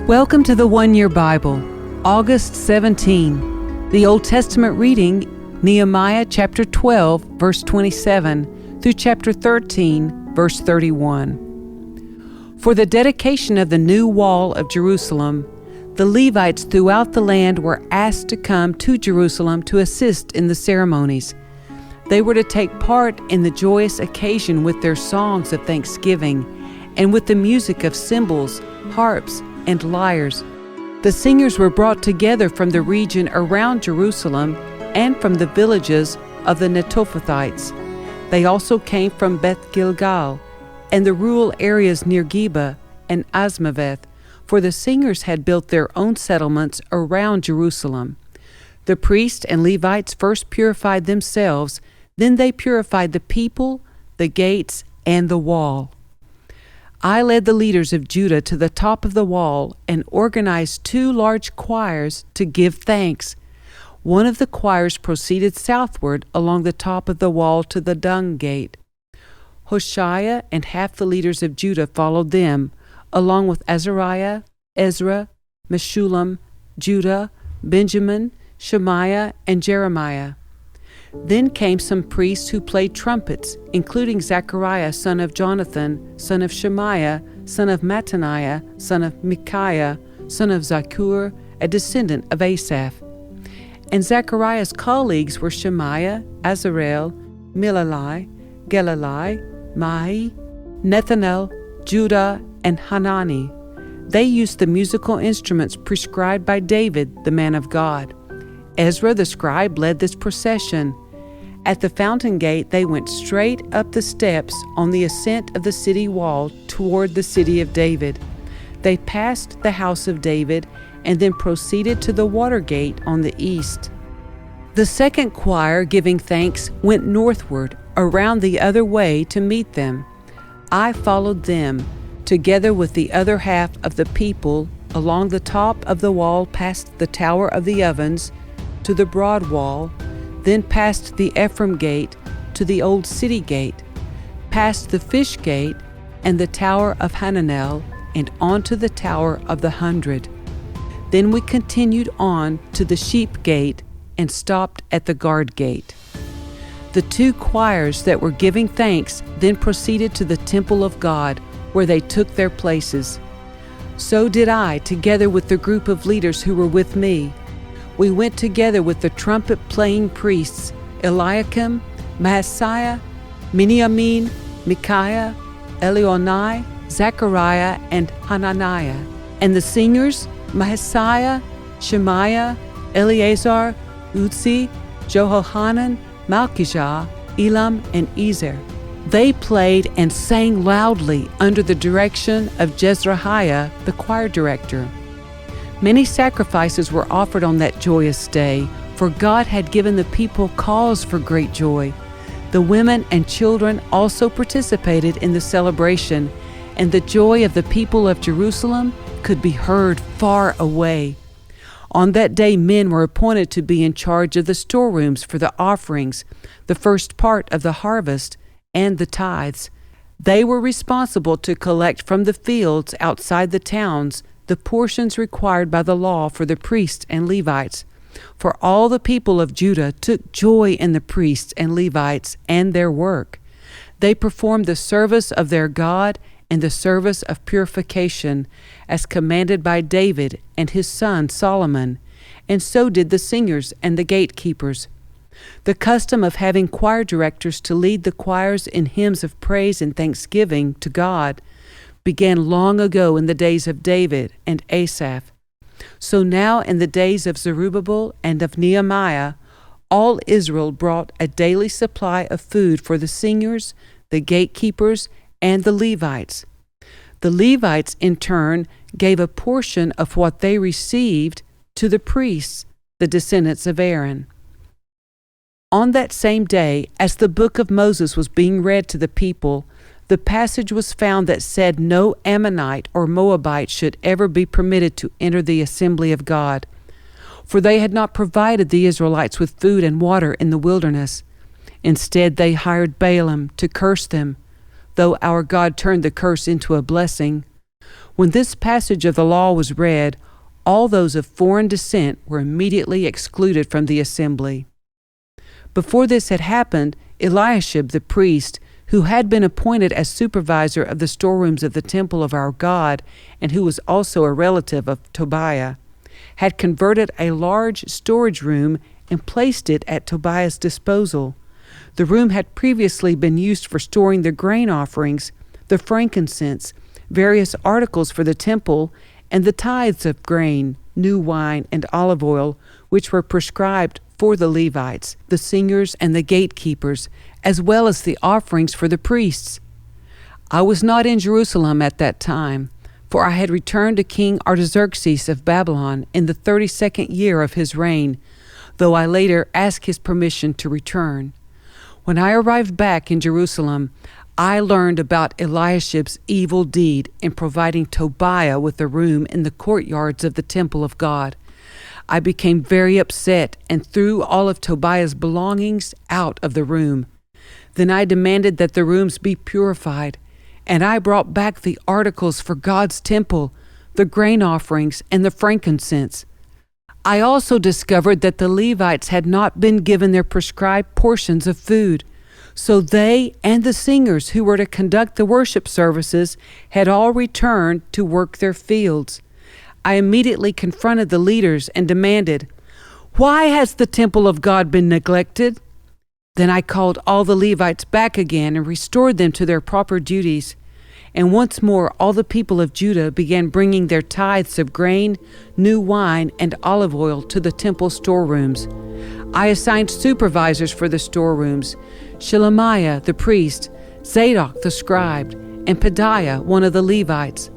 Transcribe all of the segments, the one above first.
Welcome to the One Year Bible, August 17. The Old Testament reading, Nehemiah chapter 12, verse 27, through chapter 13, verse 31. For the dedication of the new wall of Jerusalem, the Levites throughout the land were asked to come to Jerusalem to assist in the ceremonies. They were to take part in the joyous occasion with their songs of thanksgiving and with the music of cymbals, harps, and lyres. The singers were brought together from the region around Jerusalem and from the villages of the Netophathites. They also came from Beth Gilgal and the rural areas near Geba and Azmaveth, for the singers had built their own settlements around Jerusalem. The priests and Levites first purified themselves, then they purified the people, the gates, and the wall. I led the leaders of Judah to the top of the wall and organized 2 large choirs to give thanks. One of the choirs proceeded southward along the top of the wall to the dung gate. Hoshea and half the leaders of Judah followed them, along with Azariah, Ezra, Meshullam, Judah, Benjamin, Shemaiah, and Jeremiah. Then came some priests who played trumpets, including Zechariah, son of Jonathan, son of Shemaiah, son of Mattaniah, son of Micaiah, son of Zakur, a descendant of Asaph. And Zechariah's colleagues were Shemaiah, Azarel, Milalai, Gelalai, Mahi, Nethanel, Judah, and Hanani. They used the musical instruments prescribed by David, the man of God. Ezra the scribe led this procession. At the fountain gate, they went straight up the steps on the ascent of the city wall toward the city of David. They passed the house of David and then proceeded to the water gate on the east. The second choir, giving thanks, went northward, around the other way to meet them. I followed them, together with the other half of the people, along the top of the wall past the Tower of the Ovens to the broad wall, then past the Ephraim gate to the old city gate, past the fish gate and the Tower of Hananel, and on to the Tower of the 100. Then we continued on to the sheep gate and stopped at the guard gate. The 2 choirs that were giving thanks then proceeded to the temple of God, where they took their places. So did I, together with the group of leaders who were with me. We went together with the trumpet-playing priests, Eliakim, Maaseiah, Miniamin, Micaiah, Elionai, Zechariah, and Hananiah, and the singers, Maaseiah, Shemaiah, Eleazar, Uzzi, Jehohanan, Malchijah, Elam, and Ezer. They played and sang loudly under the direction of Jezrahiah, the choir director. Many sacrifices were offered on that joyous day, for God had given the people cause for great joy. The women and children also participated in the celebration, and the joy of the people of Jerusalem could be heard far away. On that day, men were appointed to be in charge of the storerooms for the offerings, the first part of the harvest, and the tithes. They were responsible to collect from the fields outside the towns the portions required by the law for the priests and Levites. For all the people of Judah took joy in the priests and Levites and their work. They performed the service of their God and the service of purification, as commanded by David and his son Solomon, and so did the singers and the gatekeepers. The custom of having choir directors to lead the choirs in hymns of praise and thanksgiving to God began long ago in the days of David and Asaph. So now in the days of Zerubbabel and of Nehemiah, all Israel brought a daily supply of food for the singers, the gatekeepers, and the Levites. The Levites, in turn, gave a portion of what they received to the priests, the descendants of Aaron. On that same day, as the book of Moses was being read to the people, the passage was found that said no Ammonite or Moabite should ever be permitted to enter the assembly of God, for they had not provided the Israelites with food and water in the wilderness. Instead, they hired Balaam to curse them, though our God turned the curse into a blessing. When this passage of the law was read, all those of foreign descent were immediately excluded from the assembly. Before this had happened, Eliashib the priest, who had been appointed as supervisor of the storerooms of the temple of our God, and who was also a relative of Tobiah, had converted a large storage room and placed it at Tobiah's disposal. The room had previously been used for storing the grain offerings, the frankincense, various articles for the temple, and the tithes of grain, new wine, and olive oil, which were prescribed for the Levites, the singers, and the gatekeepers, as well as the offerings for the priests. I was not in Jerusalem at that time, for I had returned to King Artaxerxes of Babylon in the 32nd year of his reign, though I later asked his permission to return. When I arrived back in Jerusalem, I learned about Eliashib's evil deed in providing Tobiah with a room in the courtyards of the temple of God. I became very upset and threw all of Tobiah's belongings out of the room. Then I demanded that the rooms be purified, and I brought back the articles for God's temple, the grain offerings, and the frankincense. I also discovered that the Levites had not been given their prescribed portions of food. So they and the singers who were to conduct the worship services had all returned to work their fields. I immediately confronted the leaders and demanded, "Why has the temple of God been neglected?" Then I called all the Levites back again and restored them to their proper duties. And once more all the people of Judah began bringing their tithes of grain, new wine, and olive oil to the temple storerooms. I assigned supervisors for the storerooms, Shelemiah the priest, Zadok the scribe, and Pedaiah one of the Levites.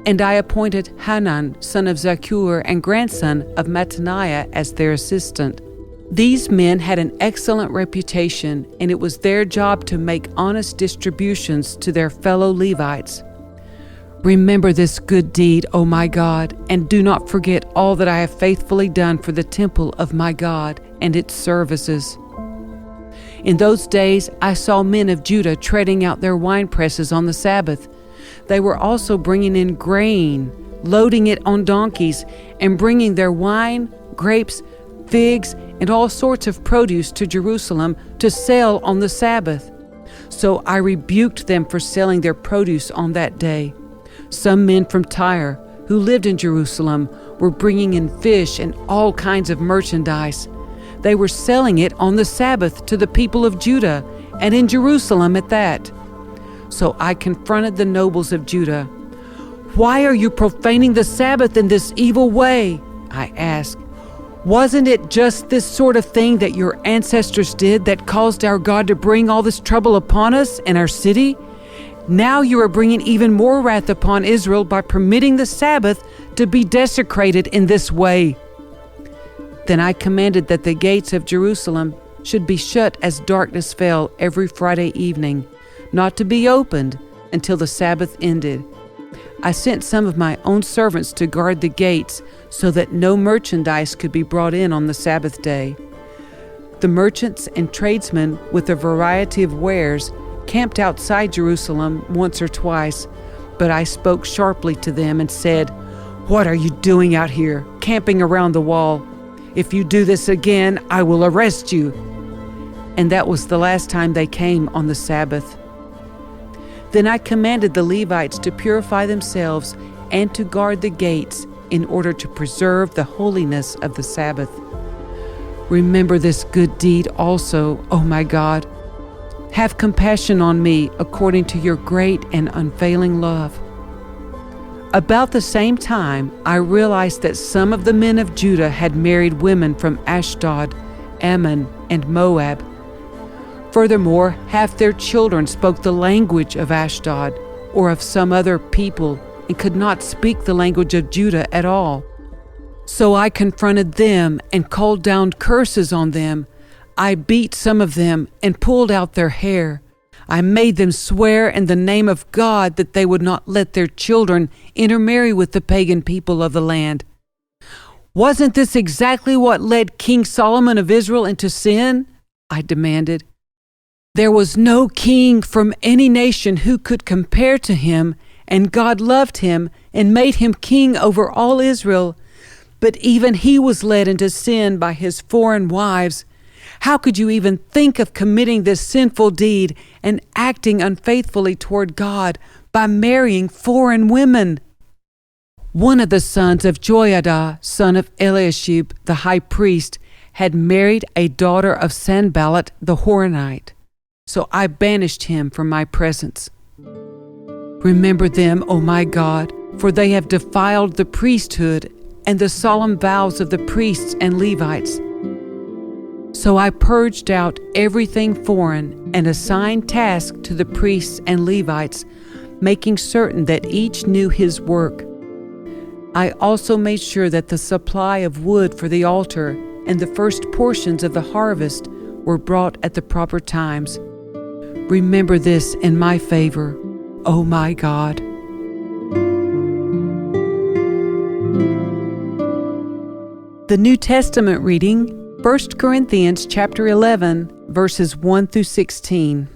And I appointed Hanan, son of Zaccur and grandson of Mattaniah, as their assistant. These men had an excellent reputation, and it was their job to make honest distributions to their fellow Levites. Remember this good deed, O my God, and do not forget all that I have faithfully done for the temple of my God and its services. In those days I saw men of Judah treading out their wine presses on the Sabbath. They were also bringing in grain, loading it on donkeys, and bringing their wine, grapes, figs, and all sorts of produce to Jerusalem to sell on the Sabbath. So I rebuked them for selling their produce on that day. Some men from Tyre, who lived in Jerusalem, were bringing in fish and all kinds of merchandise. They were selling it on the Sabbath to the people of Judah, and in Jerusalem at that. So I confronted the nobles of Judah. "Why are you profaning the Sabbath in this evil way?" I asked. "Wasn't it just this sort of thing that your ancestors did that caused our God to bring all this trouble upon us and our city? Now you are bringing even more wrath upon Israel by permitting the Sabbath to be desecrated in this way." Then I commanded that the gates of Jerusalem should be shut as darkness fell every Friday evening, not to be opened until the Sabbath ended. I sent some of my own servants to guard the gates so that no merchandise could be brought in on the Sabbath day. The merchants and tradesmen with a variety of wares camped outside Jerusalem once or twice, but I spoke sharply to them and said, "What are you doing out here, camping around the wall? If you do this again, I will arrest you." And that was the last time they came on the Sabbath. Then I commanded the Levites to purify themselves and to guard the gates in order to preserve the holiness of the Sabbath. Remember this good deed also, O my God. Have compassion on me according to your great and unfailing love. About the same time, I realized that some of the men of Judah had married women from Ashdod, Ammon, and Moab. Furthermore, half their children spoke the language of Ashdod or of some other people and could not speak the language of Judah at all. So I confronted them and called down curses on them. I beat some of them and pulled out their hair. I made them swear in the name of God that they would not let their children intermarry with the pagan people of the land. Wasn't this exactly what led King Solomon of Israel into sin? I demanded. There was no king from any nation who could compare to him, and God loved him and made him king over all Israel. But even he was led into sin by his foreign wives. How could you even think of committing this sinful deed and acting unfaithfully toward God by marrying foreign women? One of the sons of Joiada, son of Eliashib, the high priest, had married a daughter of Sanballat the Horonite. So I banished him from my presence. Remember them, O my God, for they have defiled the priesthood and the solemn vows of the priests and Levites. So I purged out everything foreign and assigned tasks to the priests and Levites, making certain that each knew his work. I also made sure that the supply of wood for the altar and the first portions of the harvest were brought at the proper times. Remember this in my favor, O my God. The New Testament reading, 1 Corinthians chapter 11, verses 1 through 16.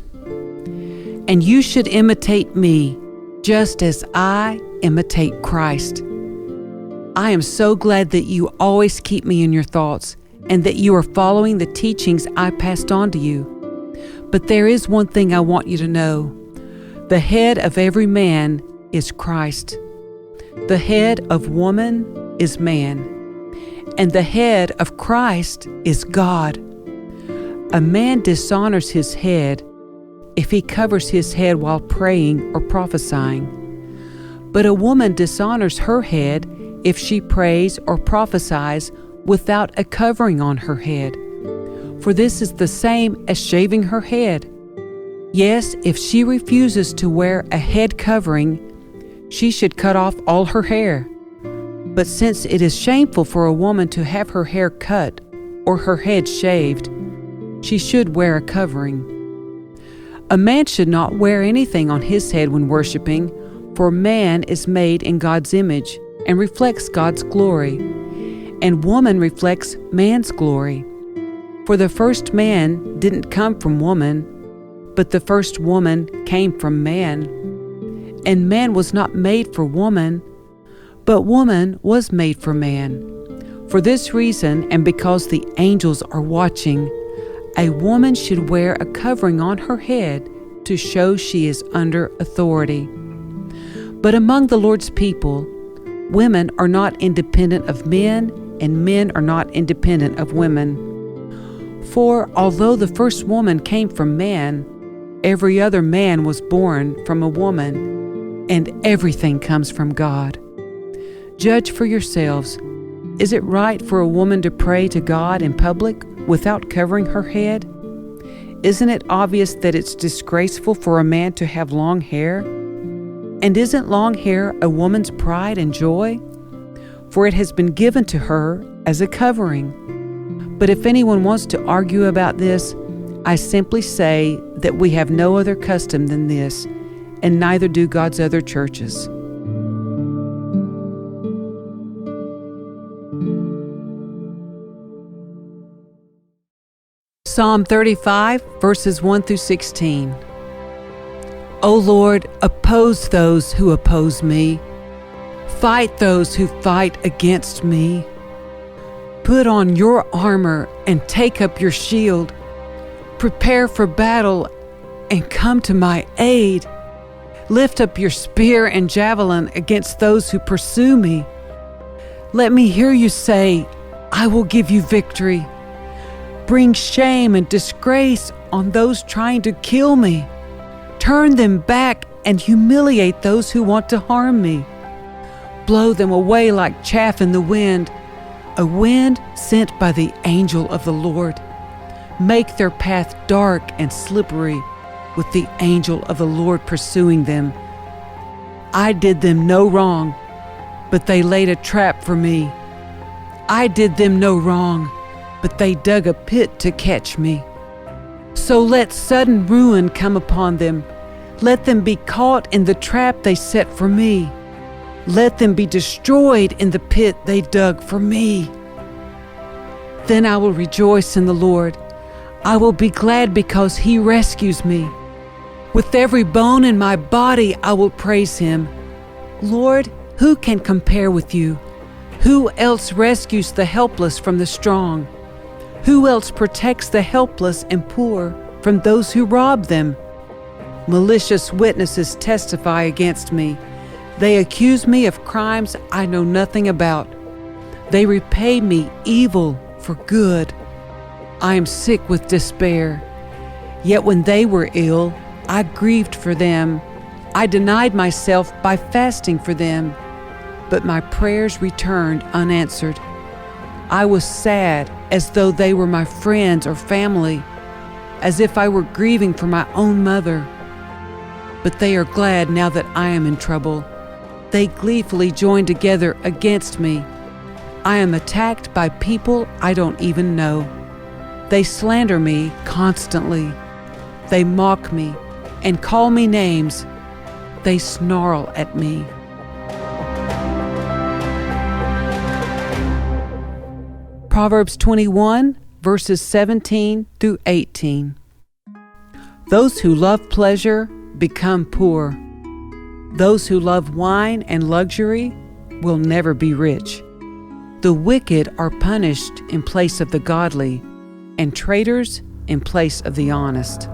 And you should imitate me, just as I imitate Christ. I am so glad that you always keep me in your thoughts and that you are following the teachings I passed on to you. But there is one thing I want you to know. The head of every man is Christ. The head of woman is man. And the head of Christ is God. A man dishonors his head if he covers his head while praying or prophesying. But a woman dishonors her head if she prays or prophesies without a covering on her head. For this is the same as shaving her head. Yes, if she refuses to wear a head covering, she should cut off all her hair. But since it is shameful for a woman to have her hair cut or her head shaved, she should wear a covering. A man should not wear anything on his head when worshiping, for man is made in God's image and reflects God's glory, and woman reflects man's glory. For the first man didn't come from woman, but the first woman came from man. And man was not made for woman, but woman was made for man. For this reason, and because the angels are watching, a woman should wear a covering on her head to show she is under authority. But among the Lord's people, women are not independent of men, and men are not independent of women. For although the first woman came from man, every other man was born from a woman, and everything comes from God. Judge for yourselves. Is it right for a woman to pray to God in public without covering her head? Isn't it obvious that it's disgraceful for a man to have long hair? And isn't long hair a woman's pride and joy? For it has been given to her as a covering. But if anyone wants to argue about this, I simply say that we have no other custom than this, and neither do God's other churches. Psalm 35, verses 1 through 16. O Lord, oppose those who oppose me. Fight those who fight against me. Put on your armor and take up your shield. Prepare for battle and come to my aid. Lift up your spear and javelin against those who pursue me. Let me hear you say, I will give you victory. Bring shame and disgrace on those trying to kill me. Turn them back and humiliate those who want to harm me. Blow them away like chaff in the wind, a wind sent by the angel of the Lord. Make their path dark and slippery, with the angel of the Lord pursuing them. I did them no wrong, but they laid a trap for me. I did them no wrong, but they dug a pit to catch me. So let sudden ruin come upon them. Let them be caught in the trap they set for me. Let them be destroyed in the pit they dug for me. Then I will rejoice in the Lord. I will be glad because he rescues me. With every bone in my body, I will praise him. Lord, who can compare with you? Who else rescues the helpless from the strong? Who else protects the helpless and poor from those who rob them? Malicious witnesses testify against me. They accuse me of crimes I know nothing about. They repay me evil for good. I am sick with despair. Yet when they were ill, I grieved for them. I denied myself by fasting for them, but my prayers returned unanswered. I was sad as though they were my friends or family, as if I were grieving for my own mother. But they are glad now that I am in trouble. They gleefully join together against me. I am attacked by people I don't even know. They slander me constantly. They mock me and call me names. They snarl at me. Proverbs 21, verses 17 through 18. Those who love pleasure become poor. Those who love wine and luxury will never be rich. The wicked are punished in place of the godly, and traitors in place of the honest.